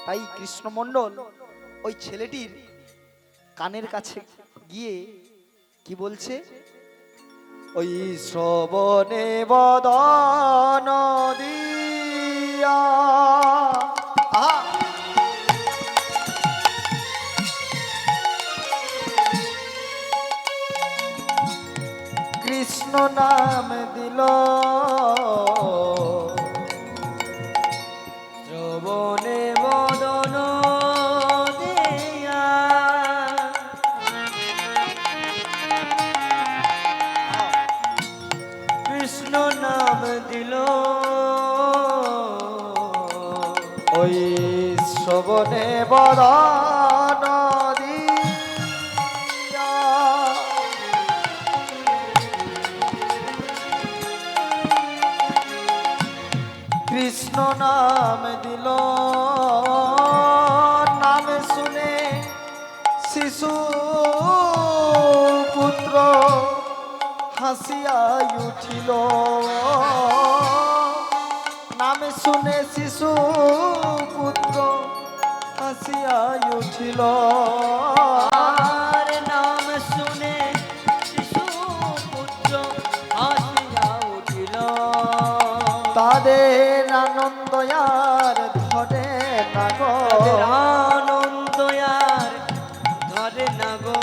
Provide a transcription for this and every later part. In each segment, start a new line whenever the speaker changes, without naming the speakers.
তাই কৃষ্ণমণ্ডল ওই ছেলেটির কানের কাছে গিয়ে কি বলছে, ওই শ্রবণে বদন দিয়া, আহা, কৃষ্ণ নাম দিল, শ্রবণে বদন দিয়া, কৃষ্ণ নাম দিল, ওই শ্রবণে বদন দিয়া, কৃষ্ণ নাম দিল, নাম শুনে শিশু পুত্র হাসিয়া উঠিল, নাম শুনে শিশু পুত্র হাসিয়া উঠিল,
আর নাম শুনে শিশু পুত্র হাসিয়া উঠিল,
তাদের আনন্দ আর ধরে না গো,
তাদের আনন্দ আর ধরে না গো,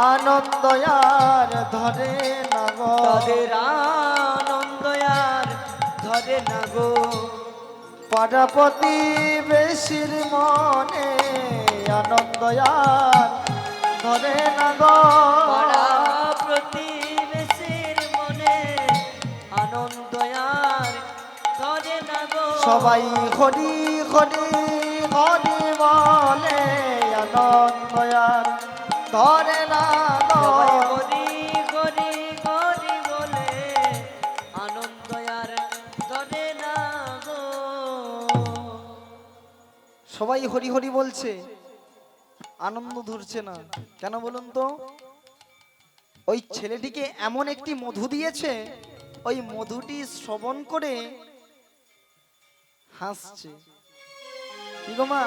আনন্দ আর ধরে না গো,
তাদের আনন্দ আর ধরে না গো,
পাড়াপতি বেশির মনে আনন্দ আর ধরে না গো,
পাড়া প্রতিবেশীর মনে আনন্দ আর ধরে না গো,
সবাই হরি হরি হরি বলে আনন্দ আর ধরে না গো,
সবাই হরি হরি হরি বলে আনন্দ আর ধরে না গো।
সবাই হরি হরি বলছে, আনন্দ ধরছে না কেন বলুন তো? ওই ছেলেটিকে এমন একটি মধু দিয়েছে, ওই মধুটি শ্রবণ করে হাসছে। কি গো মা,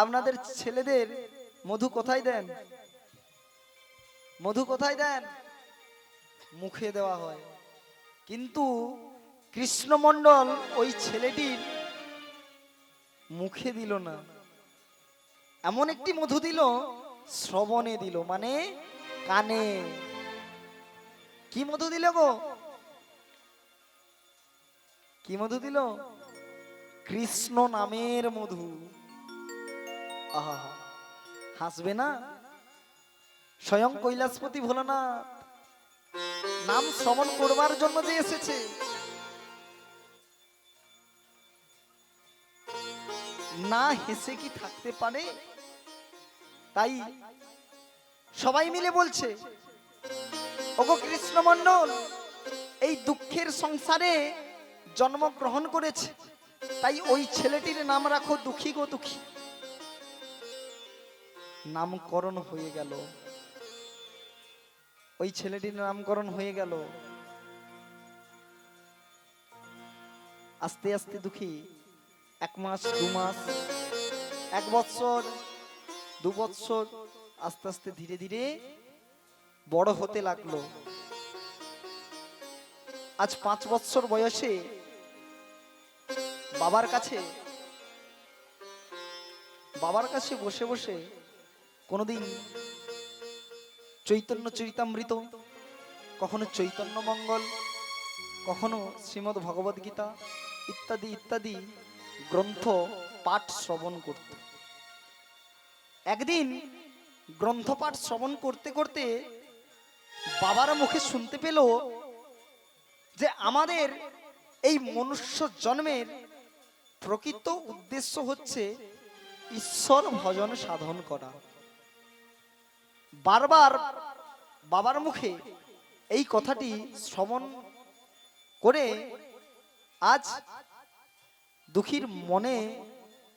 আপনাদের ছেলেদের মধু কোথায় দেন? মধু কোথায় দেন? মুখে দেওয়া হয়। কিন্তু কৃষ্ণমণ্ডল ওই ছেলেটির মুখে দিল না, এমন একটি মধু দিল শ্রবণে দিল, মানে কানে। কি মধু দিল গো? কি মধু দিল? কৃষ্ণ নামের মধু। আহা, হাসবে না? স্বয়ং কৈলাসপতি ভোলানাথ নাম শ্রবণ করবার জন্য যে এসেছে, না হেসে কি থাকতে পারে? তাই সবাই মিলে বলছে, ওগো কৃষ্ণমণ্ডল, এই দুঃখের সংসারে জন্মগ্রহণ করেছে, তাই ওই ছেলেটির নাম রাখো দুঃখী গো দুঃখী। নামকরণ হয়ে গেল, ওই ছেলেটির নামকরণ হয়ে গেল। আস্তে আস্তে দুঃখী 1 মাস 2 মাস 1 বৎসর 2 বৎসর আস্তে আস্তে ধীরে ধীরে বড় হতে লাগলো। আজ 5 বৎসর বয়সে বাবার কাছে বসে বসে কোনদিন চৈতন্য চরিতামৃত, কখনো চৈতন্য মঙ্গল, কখনো শ্রীমদ্ ভগবদ গীতা ইত্যাদি ইত্যাদি গ্রন্থ পাঠ শ্রবণ করত। একদিন গ্রন্থ পাঠ শ্রবণ করতে করতে বাবার মুখে শুনতে পেল যে আমাদের এই মনুষ্য জন্মের প্রকৃত উদ্দেশ্য হচ্ছে ঈশ্বর ভজন সাধন করা। বারবার বাবার মুখে এই কথাটি শ্রবণ করে আজ দুঃখীর মনে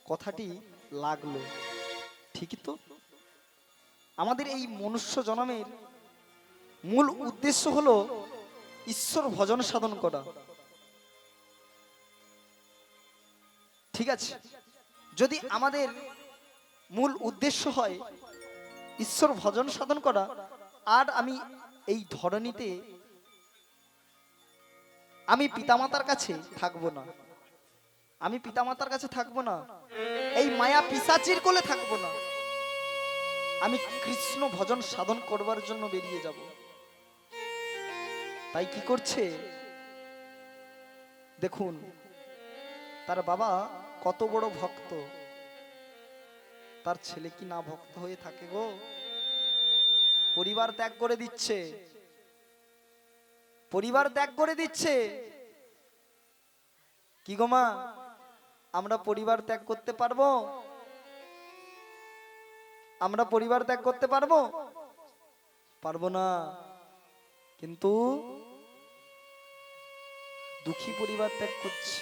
কথাটি লাগলো, ঠিকই তো, আমাদের এই মনুষ্য জন্মের মূল উদ্দেশ্য হলো ঈশ্বর ভজন সাধন করা। ঠিক আছে, যদি আমাদের মূল উদ্দেশ্য হয় ঈশ্বর ভজন সাধন করা, আর আমি এই ধরনীতে আমি পিতামাতার কাছে থাকবো না, আমি পিতামাতার কাছে থাকবো না, এই মায়া পিশাচির কোলে থাকবো না, আমি কৃষ্ণ ভজন সাধন করবার জন্য বেরিয়ে যাব। তাই কি করছে দেখুন, তার বাবা কত বড় ভক্ত, তার ছেলে কি না ভক্ত হয়ে থাকে গো? পরিবার ত্যাগ করে দিচ্ছে, পরিবার ত্যাগ করে দিচ্ছে। কি গো মা, আমরা পরিবার ত্যাগ করতে পারবো? আমরা পরিবার ত্যাগ করতে পারবো? পারবো না। কিন্তু দুঃখী পরিবার ত্যাগ করছে,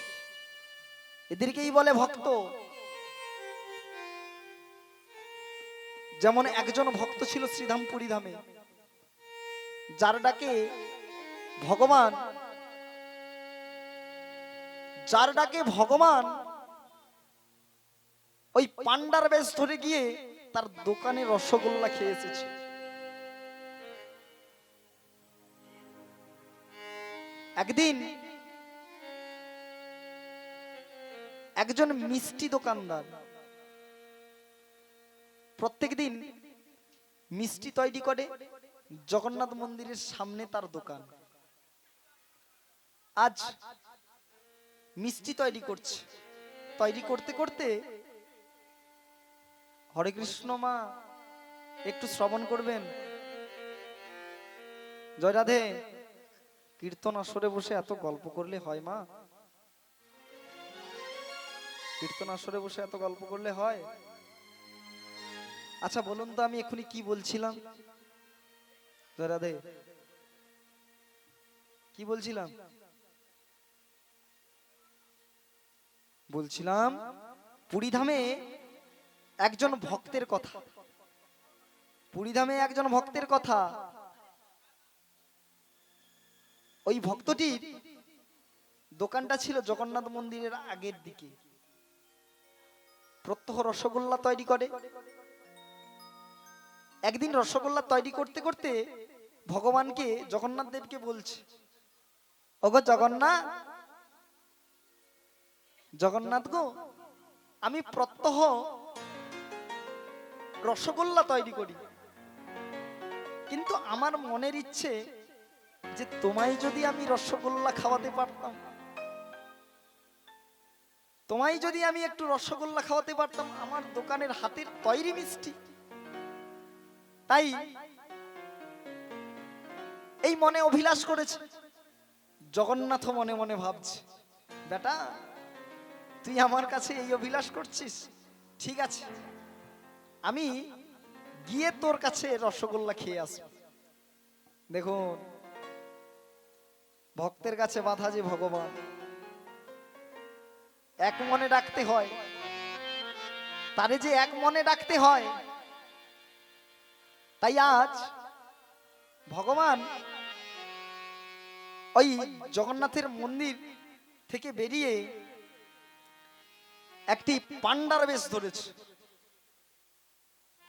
এদেরকেই বলে ভক্ত। যেমন একজন ভক্ত ছিল শ্রীধাম পুরীধামে, যার ডাকে ভগবান, যার ডাকে ভগবান ওই পান্ডার বেশ ধরে গিয়ে তার দোকানে রসগোল্লা খেয়ে এসেছে। একদিন একজন মিষ্টি দোকানদার প্রত্যেকদিন মিষ্টি তৈরি করে, জগন্নাথ মন্দিরের সামনে তার দোকান। আজ মিষ্টি তৈরি করছে, তৈরি করতে করতে, হরে কৃষ্ণ মা, একটু শ্রবণ করবেন। জয় রাধে। কীর্তন আসরে বসে এত গল্প করলে হয় মা? কীর্তন আসরে বসে এত গল্প করলে হয়? আচ্ছা বলুন তো, আমি এখনই কি বলছিলাম? জয় রাধে। কি বলছিলাম? বলছিলাম পুরীধামে একজন ভক্তের কথা, পুরীধামে একজন ভক্তের কথা। ওই ভক্তটির দোকানটা ছিল জগন্নাথ মন্দিরের আগের দিকে, প্রত্যহ রসগোল্লা তৈরি করে। একদিন রসগোল্লা তৈরি করতে করতে ভগবানকে, জগন্নাথ দেবকে বলছে, ওগো জগন্নাথ, জগন্নাথ গো, আমি প্রত্যহ রসগোল্লা তৈরি করি, কিন্তু আমার মনের ইচ্ছে যে তোমায় যদি আমি রসগোল্লা খাওয়াতে পারতাম, তোমায় যদি আমি একটু রসগোল্লা খাওয়াতে পারতাম, আমার দোকানের হাতের তৈরি মিষ্টি। তাই এই মনে অভিলাষ করেছে। জগন্নাথ মনে মনে ভাবছে, বেটা তুই আমার কাছে এই অভিলাষ করছিস, ঠিক আছে, আমি গিয়ে তোর কাছে রসগোল্লা খেয়ে আসব। দেখুন, ভক্তের কাছে বাধা যে ভগবান, এক মনে ডাকতে হয়, তারে যে এক মনে ডাকতে হয়। তাই আজ ভগবান ওই জগন্নাথের মন্দির থেকে বেরিয়ে একটি পান্ডার বেশ ধরেছে।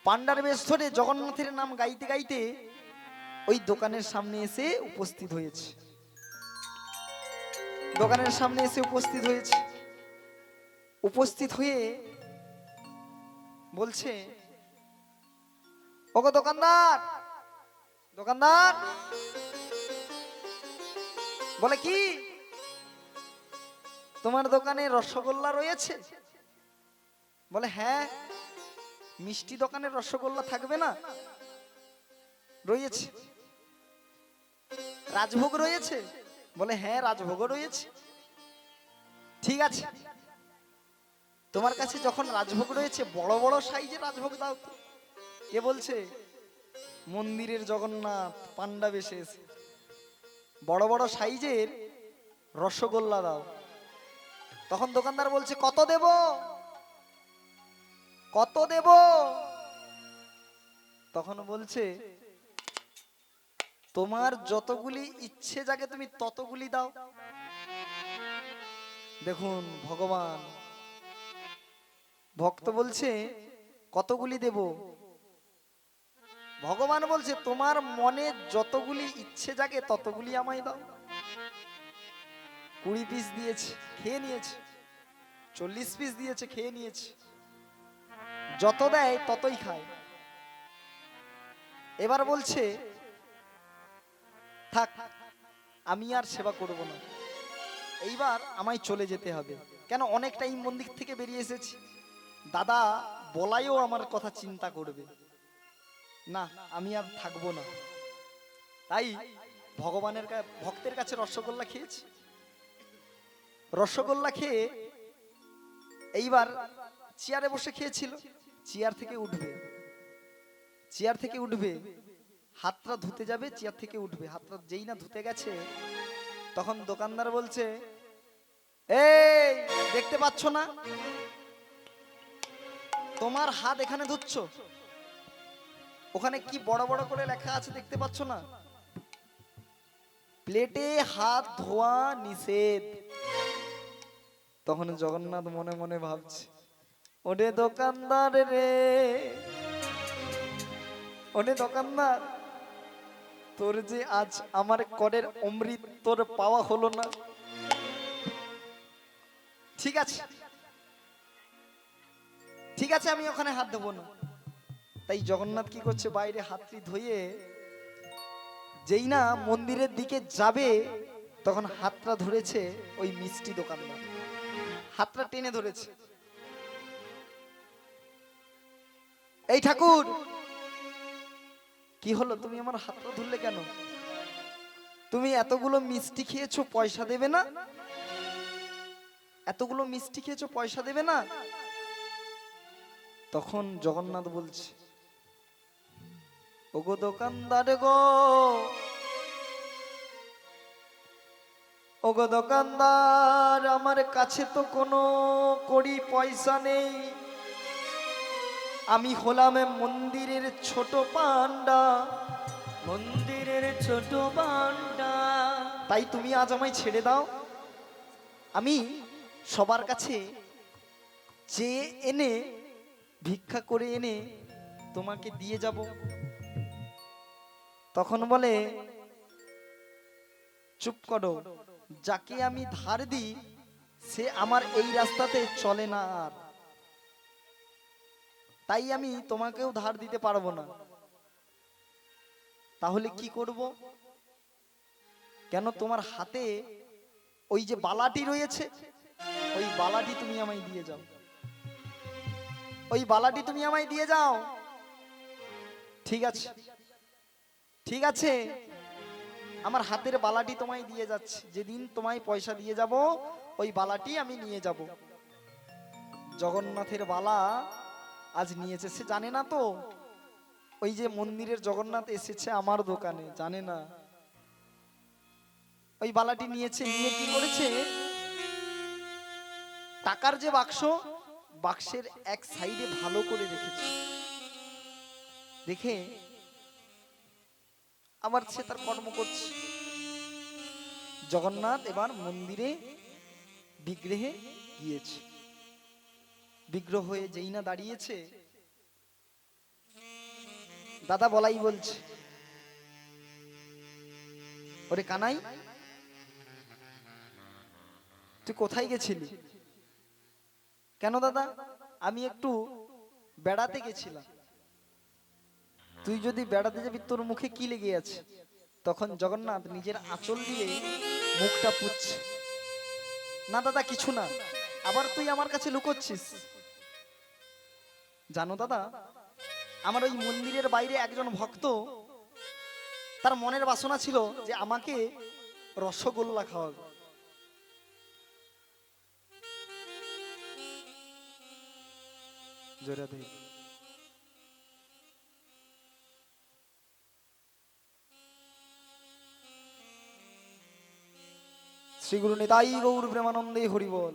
পান্ডার বেশ ধরে জগন্নাথের নাম গাইতে গাইতে ওই দোকানের সামনে এসে উপস্থিত হয়েছে, দোকানের সামনে এসে উপস্থিত হয়েছে। উপস্থিত হয়ে বলছে, ওগো দোকানদার, দোকানদার। বলে কি, তোমার দোকানে রসগোল্লা রয়েছে? বলে হ্যাঁ, মিষ্টি দোকানে রসগোল্লা থাকবে না? রয়েছে। রাজভোগ রয়েছে? বলে হ্যাঁ, রাজভোগও রয়েছে। ঠিক আছে, তোমার কাছে যখন রাজভোগ রয়েছে, বড় বড় সাইজের রাজভোগ দাও তো। কে বলছে? মন্দিরের জগন্নাথ পান্ডা বেশে এসে বড় বড় সাইজের রসগোল্লা দাও। তখন দোকানদার বলছে, কত দেব, কত দেব? তখন বলছে, তোমার যতগুলি ইচ্ছে জাগে তুমি ততগুলি দাও। দেখুন, ভগবান ভক্ত বলছে কতগুলি দেব? ভগবান বলছে তোমার মনে যতগুলি ইচ্ছে জাগে ততগুলি আমায় দাও। 20 পিস দিয়েছে, খেয়ে নিয়েছে। 40 পিস দিয়েছে, খেয়ে নিয়েছে। যত দেয় ততই খায়। এবার বলছে থাক, আমি আর সেবা করব না, এইবার আমায় চলে যেতে হবে। কেন, অনেক টাইম মন্দির থেকে বেরিয়ে এসেছি, দাদা বলাইও আমার কথা চিন্তা করবে না, আমি আর থাকবো না। তাই ভগবানের ভক্তের কাছে রসগোল্লা খেয়েছি। রসগোল্লা খেয়ে এইবার চেয়ারে বসে খেয়েছিল। চেয়ার থেকে উঠবে, চেয়ার থেকে উঠবে, হাতটা ধুতে যাবে, চেয়ার থেকে উঠবে, হাতটা যেই না ধুতে গেছে তখন দোকানদার বলছে এই দেখতে পাচ্ছ না তোমার হাত এখানে ধুচ্ছ, ওখানে কি বড় বড় করে লেখা আছে দেখতে পাচ্ছ না? প্লেটে হাত ধোয়া নিষেধ। তখন জগন্নাথ মনে মনে ভাবছে, ওরে দোকানদার রে, ওরে দোকানদার, তোর যে আজ আমার করের অমৃত তোর পাওয়া হলো না। ঠিক আছে, ঠিক আছে, আমি ওখানে হাত দেবো না। তাই জগন্নাথ কি করছে, বাইরে হাতটি ধুয়ে যেই না মন্দিরের দিকে যাবে তখন হাতটা ধরেছে ওই মিষ্টি দোকানদার, হাতটা টেনে ধরেছে। এই ঠাকুর, কি হলো, তুমি আমার হাতটা ধরলে কেন? তুমি এতগুলো মিষ্টি খেয়েছো, পয়সা দেবে না? এতগুলো মিষ্টি খেয়েছো, পয়সা দেবে না? তখন জগন্নাথ বলছে, ওগো দোকানদার গো, ওগো দোকানদার, আমার কাছে তো কোনো কড়ি পয়সা নেই, আমি হলাম মন্দিরের ছোট পান্ডা,
মন্দিরের ছোট বান্ডা।
তাই তুমি আজ আমায় ছেড়ে দাও, আমি সবার কাছে চেয়ে এনে ভিক্ষা করে এনে তোমাকে দিয়ে যাব। তখন বলে চুপ করো, যাকে আমি ধার দিই সে আমার এই রাস্তাতে চলে না আর, তাই আমি তোমাকেও ধার দিতে পারবো না। তাহলে কি করব? কেন, তোমার হাতে ওই যে বালাটি রয়েছে, ওই বালাটি তুমি আমায় দিয়ে যাও, ওই বালাটি তুমি আমায় দিয়ে যাও। ঠিক আছে, ঠিক আছে, আমার হাতের বালাটি তোমায় দিয়ে যাচ্ছে, যেদিন তোমায় পয়সা দিয়ে যাব ওই বালাটি আমি নিয়ে যাব। জগন্নাথের বালা আজ নিয়েছে, সে জানে না তো ওই যে মন্দিরের জগন্নাথ এসেছে আমার দোকানে, জানে না। ওই বালাটি নিয়েছে, নিয়ে কি করেছে, টাকার যে বাক্স, বাক্সের এক সাইডে ভালো করে রেখেছে, দেখে আবার সে তার কর্ম করছে। জগন্নাথ এবার মন্দিরে বিগ্রহে গিয়েছে, বিগ্রহ হয়ে যেই না দাঁড়িয়েছে, দাদা বলাই বলছে, ওরে কানাই, তুই কোথায় গেছিলি? কেন দাদা? আমি একটু বেড়াতে গেছিলাম। তুই যদি বেড়াতে যাবি, তোর মুখে কি লেগে আছে? তখন জগন্নাথ নিজের আঁচল দিয়ে মুখটা পুছছে। না দাদা, কিছু না। আবার তুই আমার কাছে লুকোচ্ছিস? জানো দাদা, আমার ওই মন্দিরের বাইরে একজন ভক্ত, তার মনের বাসনা ছিল যে আমাকে রসগোল্লা খাওয়াবে। জোরে দে। শ্রী গুরু নিতাই গৌর প্রেমানন্দে হরি বল।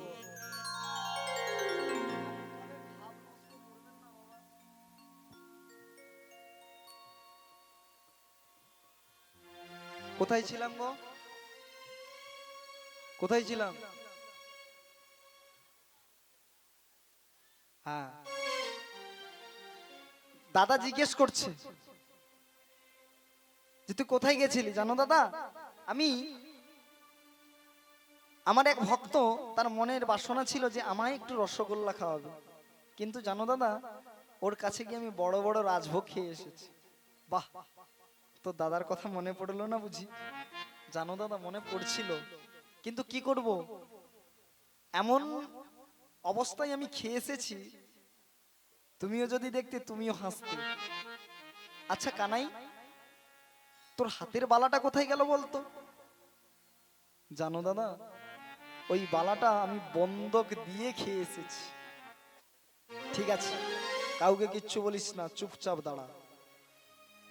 কোথায় ছিলাম গো, কোথায় ছিলাম? হ্যাঁ, দাদা জিজ্ঞেস করছে যে তুই কোথায় গেছিলি জানো দাদা? আমি আমার এক ভক্ত, তার মনের বাসনা ছিল যে আমায় একটু রসগোল্লা খাওয়াবে, কিন্তু জানো দাদা ওর কাছে গিয়ে আমি বড় বড় রাজভোগ খেয়ে এসেছি। বাহ, তো দাদার কথা মনে পড়লো না বুঝি? জানো দাদা মনে পড়ছিল, কিন্তু কি করব, এমন অবস্থায় আমি খেয়ে এসেছি, তুমিও যদি দেখতে তুমিও হাসতে। আচ্ছা কানাই, তোর হাতের বালাটা কোথায় গেল বলতো? জানো দাদা ওই বালাটা আমি বন্ধক দিয়ে খেয়ে এসেছি। ঠিক আছে, কাউকে কিচ্ছু বলিস না, চুপচাপ দাঁড়া।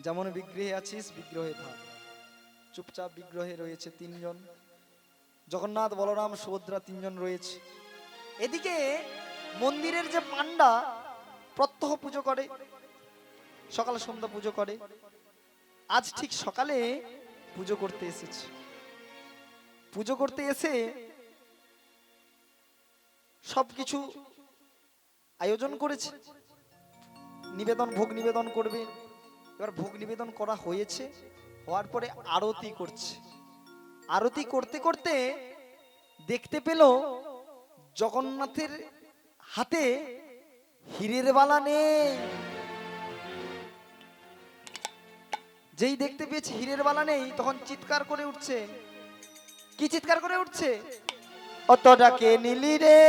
যেমন বিগ্রহে আছিস বিগ্রহে থাক। চুপচাপ বিগ্রহে রয়েছে তিনজন, জগন্নাথ, বলরাম, সুভদ্রা, তিনজন রয়েছে। এদিকে মন্দিরের যে পান্ডা প্রত্যহ পুজো করে, সকাল সন্ধ্যা পুজো করে, আজ ঠিক সকালে পুজো করতে এসেছে। পুজো করতে এসে সবকিছু আয়োজন করেছে, নিবেদন, ভোগ নিবেদন করবে। এবার ভোগ নিবেদন করা হয়েছে, হওয়ার পরে আরতি করছে। আরতি করতে করতে দেখতে পেল জগন্নাথের হাতে হীরের বালা নেই। যেই দেখতে পেয়েছে হীরের বালা নেই, তখন চিৎকার করে উঠছে। কি চিৎকার করে উঠছে? অতটা কে নিলি রে,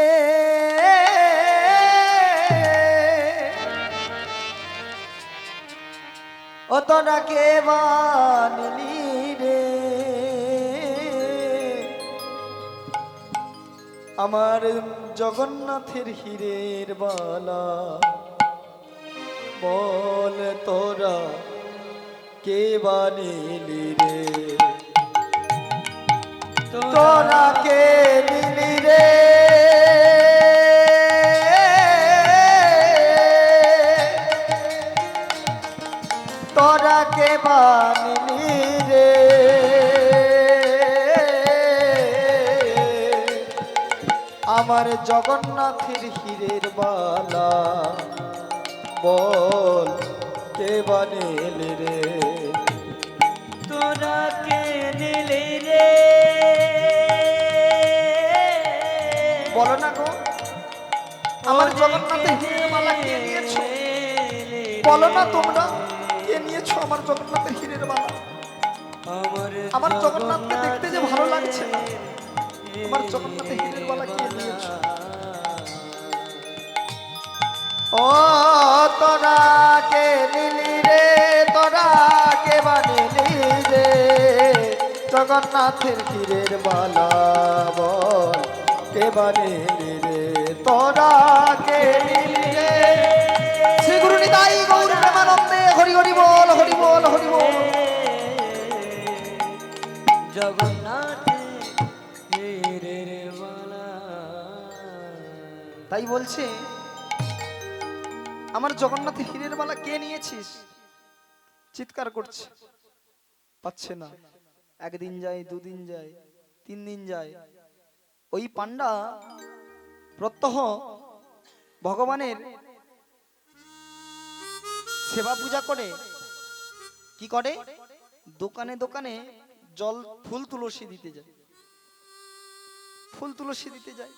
অতটা কে বানিলি রে, আমার জগন্নাথের হীরের বালা, বল তোরা কে বানিলি রে, তোরা কে নিলি রে, তোরা কে বানিলি রে, আমার জগন্নাথের হীরের বালা, বল কে বানিলি রে,
তোরা কে নিলি রে,
বলো না গো, আমার জগন্নাথের হীরের মালা কে নিয়েছো? বলো না তোমরা, কে নিয়েছো আমার জগন্নাথের হীরের মালা? আমার জগন্নাথকে দেখতে যে ভালো লাগছে না, আমার জগন্নাথের হীরের মালা কে নিয়েছো? ও তোরা কে নিলি রে, তোরা কে বানিলি রে, জগন্নাথের হীরের মালা, বল কে বানিলি রে, তোরা কে নিলি রে। শ্রী গুরু নিতাই গৌর প্রেমানন্দে, হরি হরি বল, হরি বল, হরি বল।
জগন্নাথ হীরের বালা।
তাই বলছে আমার জগন্নাথের হীরের মালা কে নিয়েছিস? চিৎকার করছে, পাচ্ছে না। একদিন যায়, দুদিন যায়, 3 দিন যায়, ওই পান্ডা প্রত্যহ ভগবানের সেবা পূজা করে। কি করে? দোকানে দোকানে জল, ফুল তুলসী দিতে যায়, ফুল তুলসী দিতে যায়।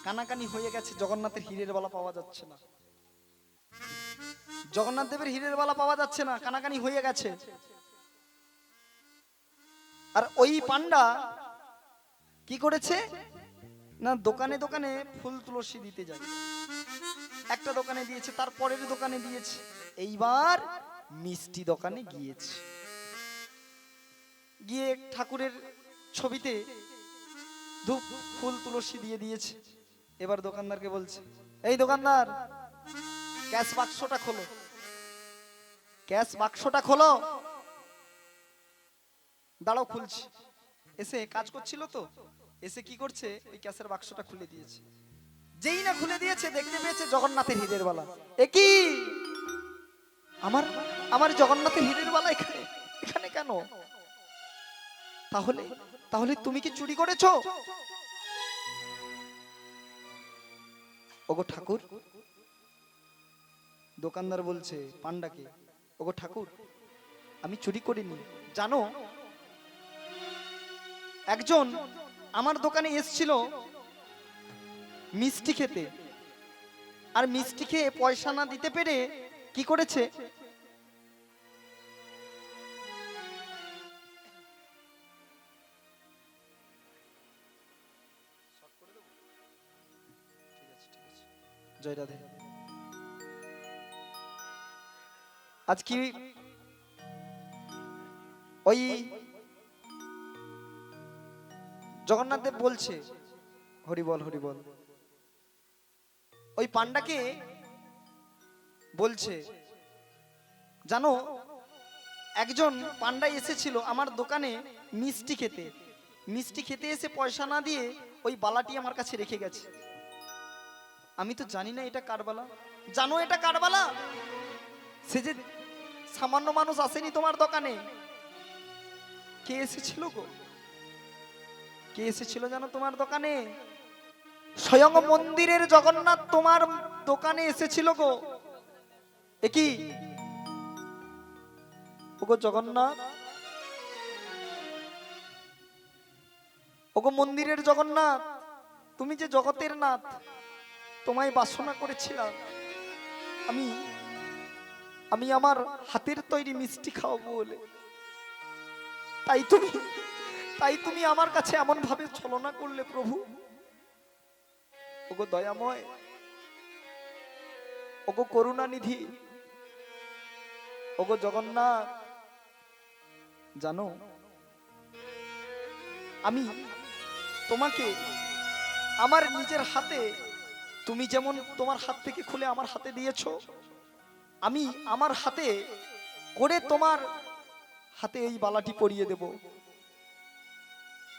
কানাকানি হয়ে গেছে, জগন্নাথের হীরের বালা পাওয়া যাচ্ছে না, জগন্নাথ দেবের হীরের বালা পাওয়া যাচ্ছে না, কানাকানি হয়ে গেছে। আর ওই পান্ডা কি করেছে না, দোকানে দোকানে ফুল তুলসী দিতে যায়। একটা দোকানে দিয়েছে, তার পরের দোকানে দিয়েছে, এইবার মিষ্টি দোকানে গিয়েছে। গিয়ে ঠাকুরের ছবিতে ধূপ ফুল তুলসী দিয়ে দিয়েছে। এবার দোকানদারকে বলছে, এই দোকানদার, ক্যাশ বাক্সটা খোলো, ক্যাশ বাক্সটা খোলো। দাঁড়াও খুলছি। এসে কাজ করছিল তো, এসে কি করছে, ওই ক্যাশের বাক্সটা খুলে দিয়েছে। যেই না খুলে দিয়েছে, দেখতে পেয়েছে জগন্নাথের হীরের বালা। এ কি, আমার আমার জগন্নাথের হীরের বালা এখানে, এখানে কেন? তাহলে তাহলে তুমি কি চুরি করেছো? ওগো ঠাকুর, দোকানদার বলছে পান্ডাকে, ওগো ঠাকুর আমি চুরি করিনি, জানো একজন আমার দোকানে এসেছিল মিষ্টি খেতে, আর মিষ্টি খেয়ে পয়সা না দিতে পেরে কি করেছে, জয় রাধে, আজ কি ওই জগন্নাথ দেব বলছে হরি বল হরি বল, ওই পান্ডাকে বলছে জানো একজন পান্ডা এসেছিল আমার দোকানে মিষ্টি খেতে, মিষ্টি খেতে এসে পয়সা না দিয়ে ওই বালাটি আমার কাছে রেখে গেছে, আমি তো জানি না এটা কার বালা, জানো এটা কার বালা? সে যে সামান্য মানুষ আসেনি তোমার দোকানে, কে এসেছিল গো, কে এসেছিল জানো তোমার দোকানে? স্বয়ং মন্দিরের জগন্নাথ তোমার দোকানে এসেছিল গো। এ কি ওগো জগন্নাথ, ওগো মন্দিরের জগন্নাথ, তুমি যে জগতের নাথ, তোমায় বাসনা করেছিলাম আমি আমি আমার হাতের তৈরি মিষ্টি খাওয়াবো বলে, তাই তুমি আমার কাছে এমন ভাবে ছলনা করলে প্রভু। ওগো দয়াময়, ওগো করুণানিধি, ওগো জগন্নাথ, জানো আমি তোমাকে আমার নিজের হাতে, তুমি যেমন তোমার হাত থেকে খুলে আমার হাতে দিয়েছো, আমি আমার হাতে করে তোমার হাতে এই বালাটি পরিয়ে দেব,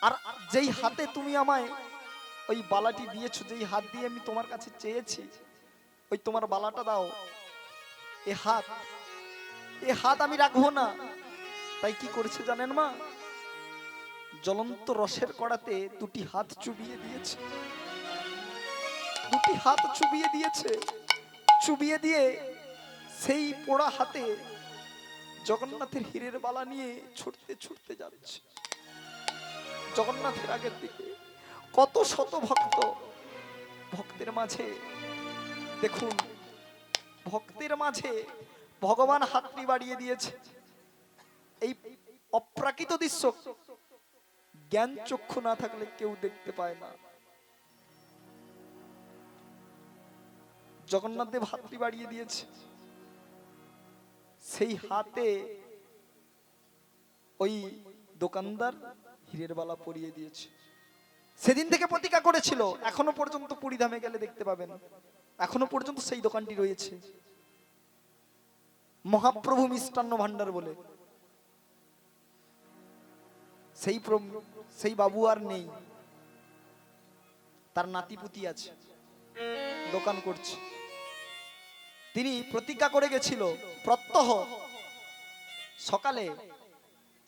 আর যেই হাতে তুমি আমায় ওই বালাটি দিয়েছো, যেই হাত দিয়ে আমি তোমার কাছে চেয়েছি ওই তোমার বালাটা দাও, এ হাত আমি রাখবো না। তাই কি করেছে জানেন মা, জ্বলন্ত রসের কড়াতে দুটি হাত চুবিয়ে দিয়েছে, দুটি হাত চুবিয়ে দিয়েছে, চুবিয়ে দিয়ে সেই পোড়া হাতে জগন্নাথের হীরের বালা নিয়ে ছুটতে ছুটতে যাচ্ছে জগন্নাথের আগের দিকে। কত শত ভক্তের মাঝে দেখুন, ভক্তের মাঝে ভগবান হাতটি বাড়িয়ে দিয়েছে। এই অপ্রাকৃত দৃশ্য জ্ঞান চক্ষু না থাকলে কেউ দেখতে পায় না। জগন্নাথ দেব হাতটি বাড়িয়ে দিয়েছে, সেই হাতে ওই দোকানদার হীরের বালা পরিয়ে দিয়েছে। সেদিন থেকে প্রতিজ্ঞা করেছিল, এখনো পর্যন্ত পুরীধামে গেলে দেখতে পাবেন, এখনো পর্যন্ত সেই দোকানটি রয়েছে, মহাপ্রভু মিষ্টান্ন ভান্ডার বলে। সেই বাবু আর নেই, তার নাতিপুতি আছে, দোকান করছে। তিনি প্রতিজ্ঞা করে গেছিল প্রত্যহ সকালে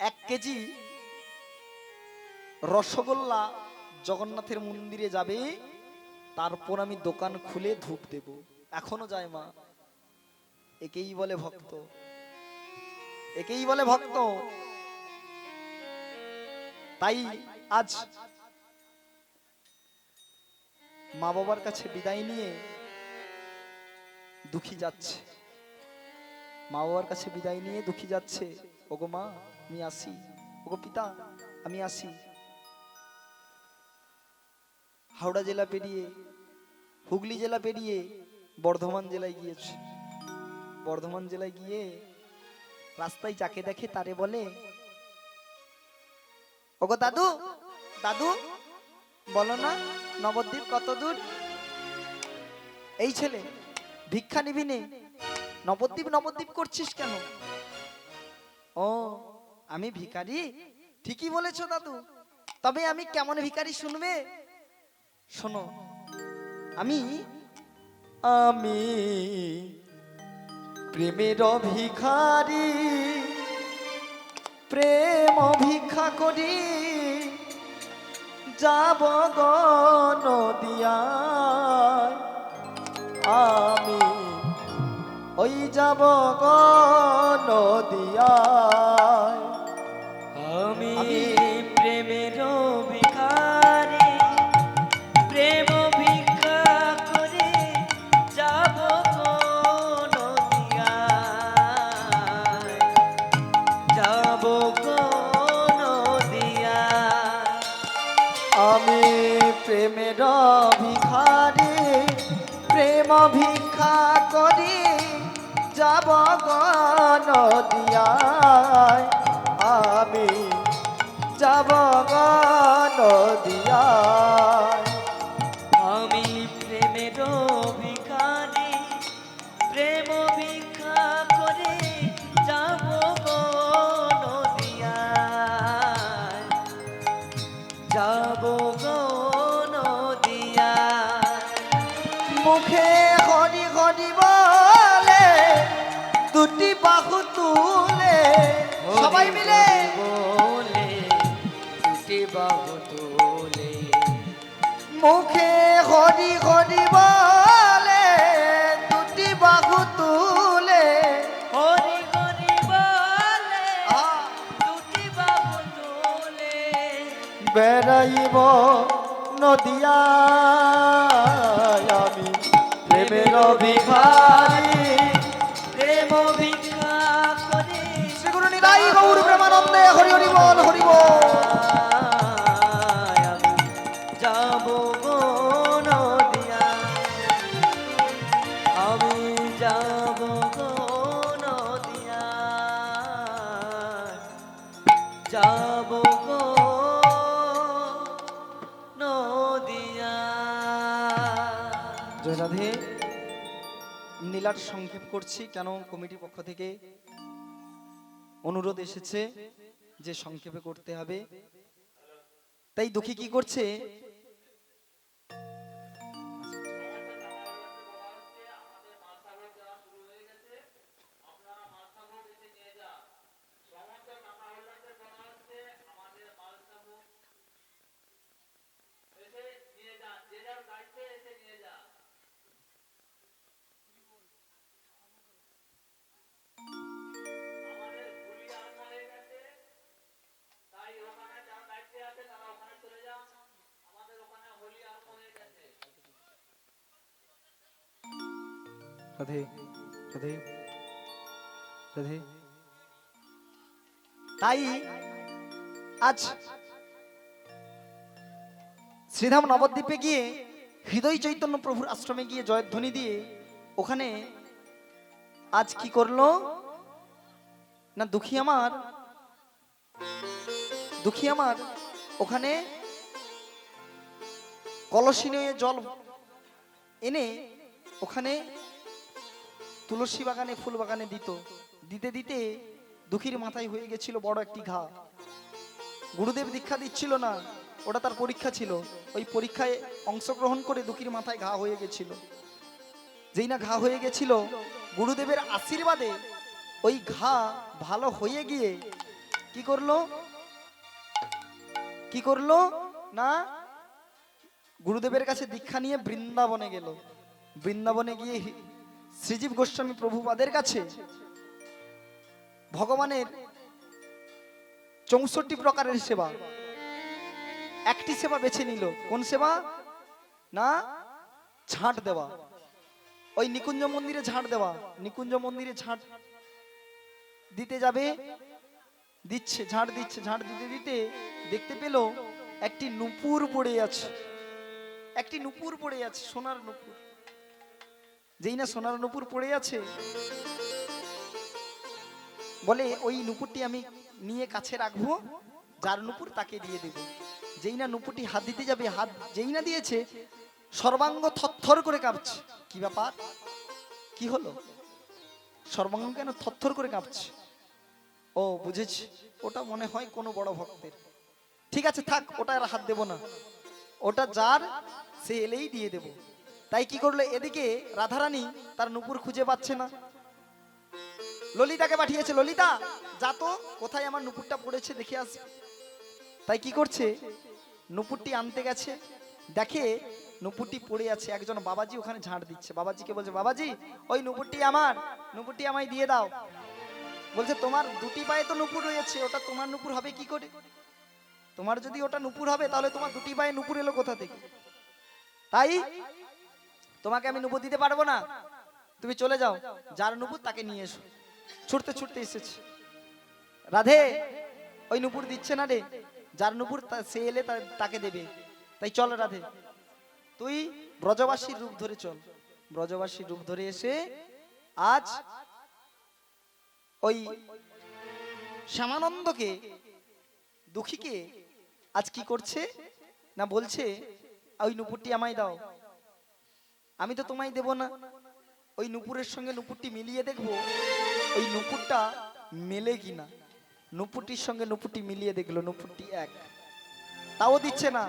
1 কেজি রসগোল্লা জগন্নাথের মন্দিরে যাবে, তারপর আমি দোকান খুলে ধূপ দেব। এখনো যায় মা। একেই বলে ভক্ত, একেই বলে ভক্ত। তাই আজ মা বাবার কাছে বিদায় নিয়ে দুঃখী যাচ্ছে, মা বাবার কাছে বিদায় নিয়ে দুঃখী যাচ্ছে। ওগো মা আমি আসি, ওগো পিতা আমি আসি। হাওড়া জেলা পেরিয়ে, হুগলি জেলা পেরিয়ে বর্ধমান জেলায় গিয়েছে। বর্ধমান জেলায় গিয়ে রাস্তায় যাকে দেখে তারে বলে, ওগো দাদু, দাদু বলো না নবদ্বীপ কত দূর? এই ছেলে ভিক্ষা নিবি নে, নবদ্বীপ নবদ্বীপ করছিস কেন? ও আমি ভিখারি? ঠিকই বলেছো দাদু, তবে আমি কেমন ভিখারি শুনবে? শোনো, আমি আমি প্রেমের ভিখারি, প্রেম ভিক্ষা করি যাব গো নদিয়ায়, আমি ওই যাব গো নদিয়ায়।
আমি প্রেমের ভিখারি, প্রেম ভিক্ষা করে যাব গো নদিয়ায়, যাব গো নদিয়ায়।
আমি প্রেমের ভিখারি, প্রেম ভিক্ষা করি যাব গো নদিয়ায়। আমি যাব গো নদিয়ায়।
আমি প্রেমের ভিখারি, প্রেম ভিক্ষা করে যাব গো নদিয়ায়, যাব গো নদিয়ায়।
মুখে হরি হরি বলে দুটি বাহু তুলে সবাই মিলে
বলে দুটি বাহু তোলে,
মুখে হরি হরি বলে দুটি বাহু তুলে
হরি হরি বলে দুটি বাহু তোলে।
বেড়াইব নদিয়ায়। আমি প্রেমের ভিখারি,
প্রেম ভিক্ষা করে
শ্রী গুরু নিতাই গৌর প্রেমানন্দে হরি হরি বল হরি বল।
আমি যাব গো নদিয়ায়, আমি যাব গো নদিয়ায়, যাব গো নদিয়ায়।
জয় রাধে। নীলার সংক্ষেপ করছি, কেন কমিটির পক্ষ থেকে অনুরোধ এসেছে যে সংক্ষেপে করতে হবে। তাই দুঃখী কি করছে, রাধে রাধে রাধে। তাই আজ শ্রীধাম নবদ্বীপে গিয়ে হৃদয় চৈতন্য প্রভুর আশ্রমে গিয়ে জয়ধ্বনি দিয়ে ওখানে আজ কি করলো না, দুঃখী আমার ওখানে কলসি নিয়ে জল এনে ওখানে তুলসী বাগানে ফুল বাগানে দিতে দিতে দুঃখীর মাথায় হয়ে গেছিল বড় একটি ঘা। গুরুদেব দীক্ষা দিচ্ছিল না, ওটা তার পরীক্ষা ছিল। ওই পরীক্ষায় অংশগ্রহণ করে দুঃখীর মাথায় ঘা হয়ে গেছিল। যেই না ঘা হয়ে গেছিল, গুরুদেবের আশীর্বাদে ওই ঘা ভালো হয়ে গিয়ে কি করলো না, গুরুদেবের কাছে দীক্ষা নিয়ে বৃন্দাবনে গেল। বৃন্দাবনে গিয়ে শ্রীজীব গোস্বামী প্রভুপাদের কাছে ভগবানের 64 প্রকারের সেবা, একটি সেবা বেছে নিল। কোন সেবা না, ঝাঁট দেওয়া। ওই নিকুঞ্জ মন্দিরে ঝাঁট দেওয়া। নিকুঞ্জ মন্দিরে ঝাঁট দিতে যাবে, ঝাঁট দিতে দিতে দেখতে পেল একটি নুপুর পড়ে আছে। সোনার নুপুর। যেই না সোনার নুপুর পড়ে আছে, বলে ওই নুপুরটি আমি নিয়ে কাছে রাখবো, যার নুপুর তাকে দিয়ে দেব। যেই না নুপুরটি হাত দিতে যাবে, হাত যেই না দিয়েছে, সর্বাঙ্গ থরথর করে কাঁপছে। কি ব্যাপার, কি হলো? সর্বাঙ্গ কেন থরথর করে কাঁপছে? ও বুঝেছি, ওটা মনে হয় কোনো বড় ভক্তের। ঠিক আছে থাক, ওটা আর হাত দেব না, ওটা যার সে এলেই দিয়ে দেব। তাই কি করলো, এদিকে রাধারানী তার নুপুর খুঁজে পাচ্ছে না। ললিতাকে পাঠিয়েছে, ললিতা যা তো, কোথায় আমার নুপুরটা পড়েছে দেখে আস। তাই কি করছে, নুপুরটি আনতে গেছে, দেখে নুপুরটি পড়ে আছে, একজন বাবাজি ওখানে ঝাড় দিচ্ছে। বাবাজিকে বলছে, বাবাজি ওই নুপুরটি আমার, নুপুরটি আমায় দিয়ে দাও। বলছে, তোমার দুটি পায়ে তো নুপুর রয়েছে, ওটা তোমার নুপুর হবে কি করে? তোমার যদি ওটা নুপুর হবে তাহলে তোমার দুটি পায়ে নুপুর এলো কোথা থেকে? তাই তোমাকে আমি নুপুর দিতে পারবো না, তুমি চলে যাও, যার নুপুর তাকে নিয়ে এসো। ছুটতে ছুটতে এসেছে। রাধে ওই নুপুর দিচ্ছে না রে, যার নুপুর সে এলে তাকে দেবে। তাই চল রাধে, তুই ব্রজবাসীর রূপ ধরে চল। ব্রজবাসীর রূপ ধরে এসে আজ ওই শ্যামানন্দকে, দুঃখীকে আজ কি করছে না, বলছে ওই নুপুরটি আমায় দাও। আমি তো তোমায় দেব না, ওই নুপুরের সঙ্গে নুপুরটি মিলিয়ে দেখবো ওই নুপুরটা মেলে কিনা। নুপুরটির সঙ্গে নুপুরটি মিলিয়ে দেখলো, নুপুরটি এক, তাও দিচ্ছে না।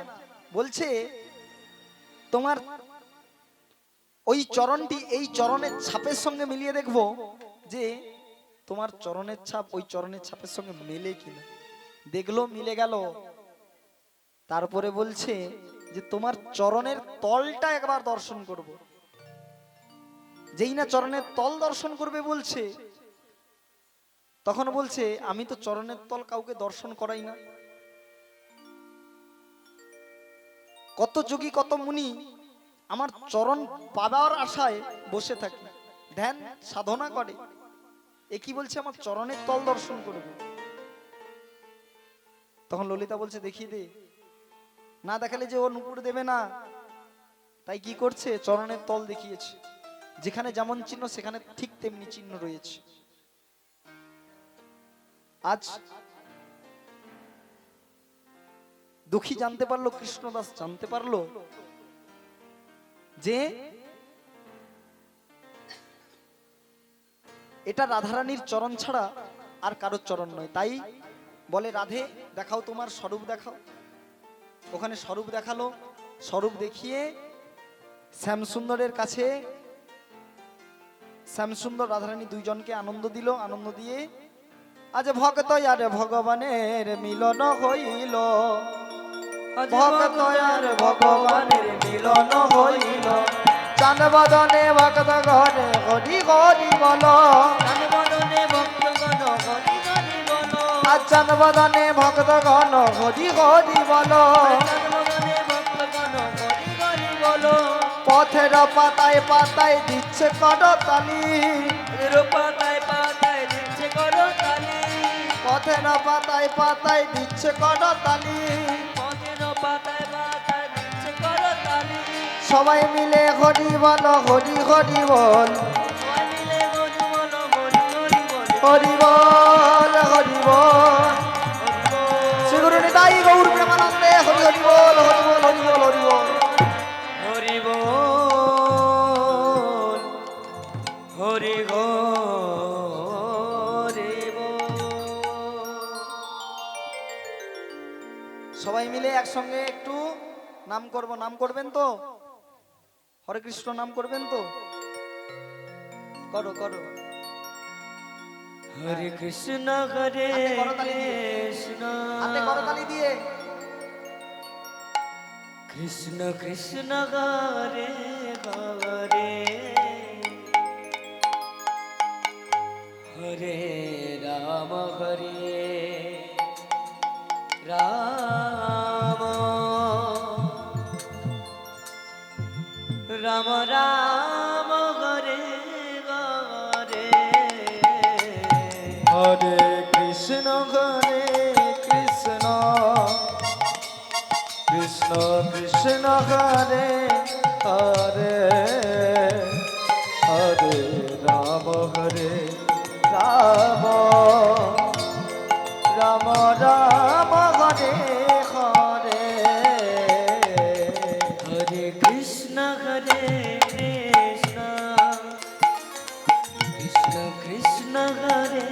বলছে, তোমার ওই চরণটি এই চরণের ছাপের সঙ্গে মিলিয়ে দেখবো যে তোমার চরণের ছাপ ওই চরণের ছাপের সঙ্গে মেলে কিনা। দেখলো মিলে গেল। তারপরে বলছে যে তোমার চরণের তলটা একবার দর্শন করব। যেই না চরণের তল দর্শন করবে বলছে, তখন বলছে, আমি তো চরণের তল কাউকে দর্শন করাই না। কত যোগী কত মুনি আমার চরণ পাবার আশায় বসে থাকে, ধ্যান সাধনা করে, এ কি বলছে আমার চরণের তল দর্শন করবে। তখন ললিতা বলছে, দেখিয়ে দে। না দেখালে যে ও নুপুর দেবে না, তাই কি করছে, চরণের তল দেখিয়েছে। যেখানে যেমন চিহ্ন সেখানে ঠিক তেমনি চিহ্ন রয়েছে। আজ দুঃখী জানতে পারলো, কৃষ্ণদাস জানতে পারলো যে এটা রাধারানীর চরণ ছাড়া আর কারোর চরণ নয়। তাই বলে, রাধে দেখাও তোমার স্বরূপ দেখাও। ওখানে স্বরূপ দেখালো। স্বরূপ দেখিয়ে শ্যামসুন্দরের কাছে শ্যামসুন্দর রাধারানী দুইজনকে আনন্দ দিল। আনন্দ দিয়ে আজ ভক্ত আর ভগবানের মিলন হইল, ভক্ত আর ভগবানের মিলন হইল। চাঁদ বদনে ভক্ত গণে হরি হরি বল, আর চাঁদ বদনে ভক্ত গণ হরি হরি বল। পথের পাতায় পাতায় দিচ্ছে করতালি,
পাতায় পাতায় দিচ্ছে করতালি,
পথের পাতায় পাতায় দিচ্ছে করতালি।
পথের পাতায় পাতায় দিচ্ছে করতালি।
সবাই মিলে হরি বল, হরি হরি বল,
সবাই মিলে হরি বলো, হরি হরি বলো,
হরি বল, হরি বল। শ্রী গুরু নিতাই গৌর প্রেমানন্দে হরি হরি বল, হরি বল, হরি বল, হরি বল।
হরি বল, হরি হরি বল।
সবাই মিলে একসঙ্গে একটু নাম করব। নাম করবেন তো? হরে কৃষ্ণ নাম করবেন তো? করো করো।
হরে কৃষ্ণ হরে
হাতে করতালি দিয়ে,
কৃষ্ণ,
হাতে করতালি দিয়ে।
কৃষ্ণ কৃষ্ণ হরে হরে, হরে রাম হরে রাম, রাম রাম হরে হরে,
হরে কৃষ্ণ হরে কৃষ্ণ, কৃষ্ণ কৃষ্ণ হরে হরে, হরে রাম হরে রাম, রাম রাম হরে হরে।
হরে কৃষ্ণ হরে কৃষ্ণ, কৃষ্ণ কৃষ্ণ হরে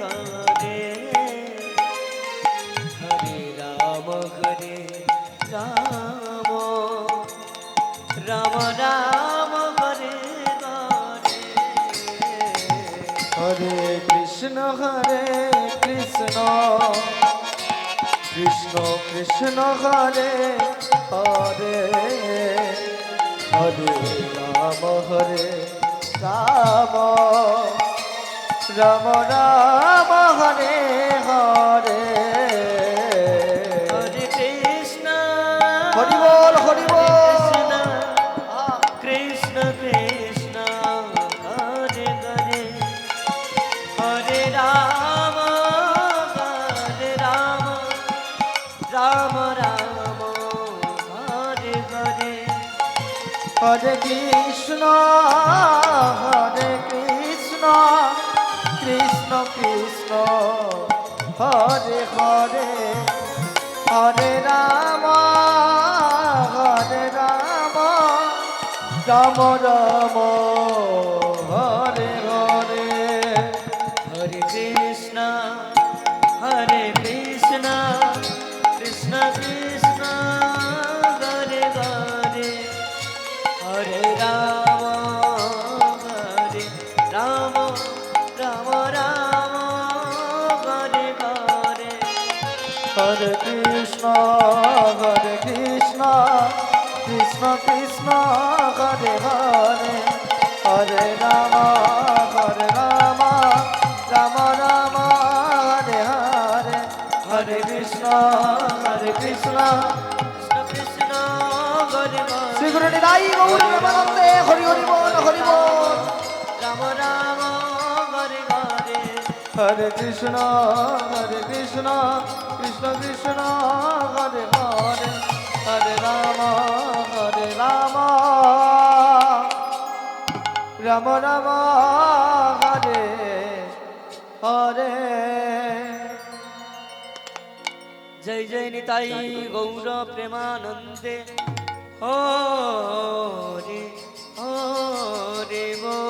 হরে, হরে রাম হরে রাম, রাম রাম হরে হরে।
হরে কৃষ্ণ হরে কৃষ্ণ, কৃষ্ণ কৃষ্ণ হরে হরে, হরে রাম রাম রাম রাম হরে হরে
হরে কৃষ্ণ
হরি বল হরি বল।
কৃষ্ণ কৃষ্ণ হরে হরে হরে রাম রাম রাম হরে হরে
হরে কৃষ্ণ কৃষ্ণ কৃষ্ণ হরে হরে হরে রাম রাম রাম হরে হরে
হরে কৃষ্ণ কৃষ্ণ কৃষ্ণ হরে হরে হরে রাম রাম রাম হরে হরে
হরে কৃষ্ণ কৃষ্ণ কৃষ্ণ হরে হরে হরে রাম রাম রাম হরে হরে হরে কৃষ্ণ
কৃষ্ণ কৃষ্ণ হরে হরে
শ্রী গুরু নিতাই গৌর প্রেমানন্দে হরি হরি বল হরি বল।
রাম রাম হরে হরে
হরে কৃষ্ণ কৃষ্ণ কৃষ্ণ হরে হরে হরে রাম রাম রাম হরে হরে।
জয় জয় নিতাই গৌর প্রেমানন্দে হরে হরে বল।